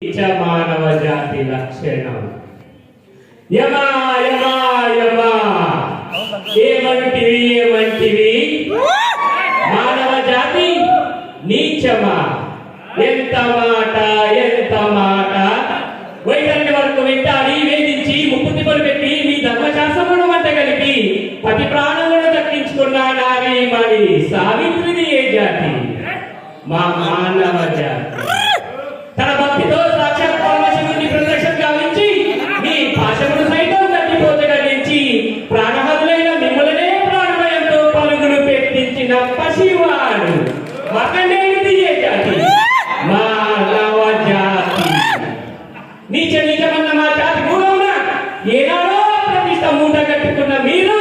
మానవ జాతి లక్షణం యమా యమా యమా ఏమంటివి మానవ జాతి నీచమా ఎంత మాట వైద్యుని వరకు వెంటాడి వేధించి ముప్పు తిప్పలు పెట్టి మీ ధర్మశాస్త్రమును మంట కలిపి పతి ప్రాణములను దక్కించుకున్న నారీ మణి సావిత్రిది ఏ జాతి మా మానవ జాతి తన భక్తితో సాక్షాత్ పరమశివుని ప్రత్యక్షం గావించి మీ భాషమును సైతం తగ్గిపోతగలించి ప్రాణహతులైన మిమ్మలనే ప్రాణమయంతో పలుగులు పెట్టించిన పసివాడు మకండేది ఏ జాతి మానవ జాతి నీచమన్న మా జాతి మూలమున ఏనాడో ప్రతిష్ట మూట కట్టుకున్న మీరు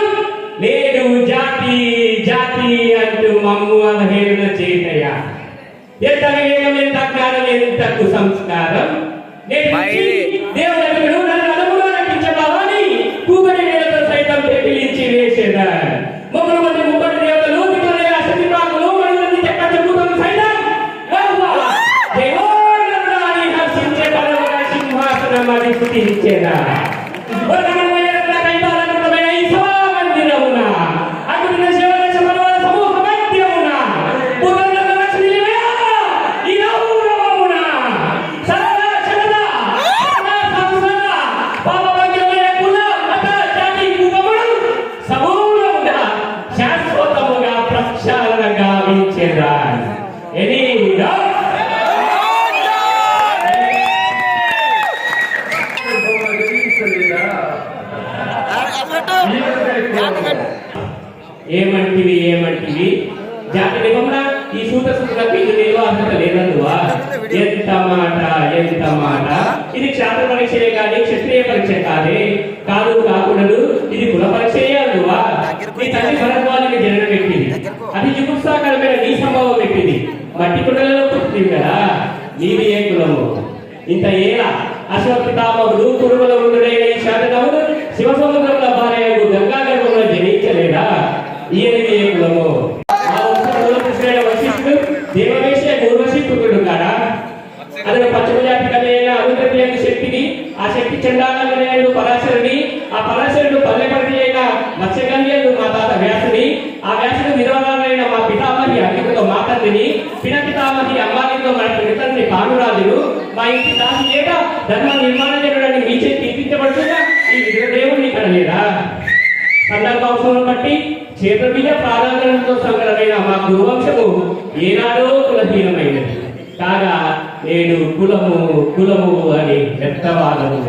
నేను జాతి జాతి అంటూ మమ్ము అవహేళన చేయటయా ఎంత వివేకం, ఎంత జ్ఞానం, ఎంత కుసంస్కారం! దేవుడు నన్ను అనుభవం నటించబావని కూగడి నేలతో సైతం పెపిలించి వేసేదా ముగ్గురు మంది ముగ్గురు దేవతలు అసతి ప్రాకులు మనుషులని చెప్పుతాం సైతం దేవుని హర్షించే పరమగా సింహాసనం అది స్థుతించేదా ఏమంటివి జాతి నిబంధన ఈ సూత పీజు లేదు అర్హత లేదందువా ఎంత మాట ఇది క్షాత్ర పరీక్షలే కానీ క్షత్రియ పరీక్ష కాకూడదు ఇది కుల పరీక్షయే అందువా నీ తల్లి భరద్వాజుని జననం పెట్టింది అది జుగుప్సాకరమైన నీ సంభవం పెట్టింది మట్టి కుండలలో పుట్టింది కదా నీది ఏ కులము ఇంత ఏలా అశ్వపితామహుడు కురుమల ఉండుడైన ఈ శాతనవుడు శివసముద్రంలో భార్యకు గంగా గర్భంలో జనించలేదా ఈయనది ఏ కులము వశిష్ఠుడు దేవవేశ పూర్వశిపుత్రుడు కాడా అతను పశ్చిమ జాతి కలిగిన అరుంధతి అయిన శక్తిని ఆ శక్తి చండాలైన పరాశరుని ఆ పరాశరుడు పల్లెపతి అయిన మత్స్యగంధ్యుడు మా తాత వ్యాసుని ఆ వ్యాసుడు విధవరాలైన మా పితామహి అగ్నితో మా తండ్రిని పినపితామహి అమ్మాలితో మన పితల్ని భానురాజుడు మా ఇంటి దాసి ఏట ధర్మ నిర్మాణజనుడని మీ చేతి కీర్తించబడుతున్నా ఈ విగ్రహదేవుణ్ణి కనలేదా సందర్భాంశం బట్టి చేత మీద ప్రాధాన్యతతో సంకలమైన మా గురువంశము ఏనాడో కులహీనమైనది కాగా నేను కులము అని వ్యక్తవాదము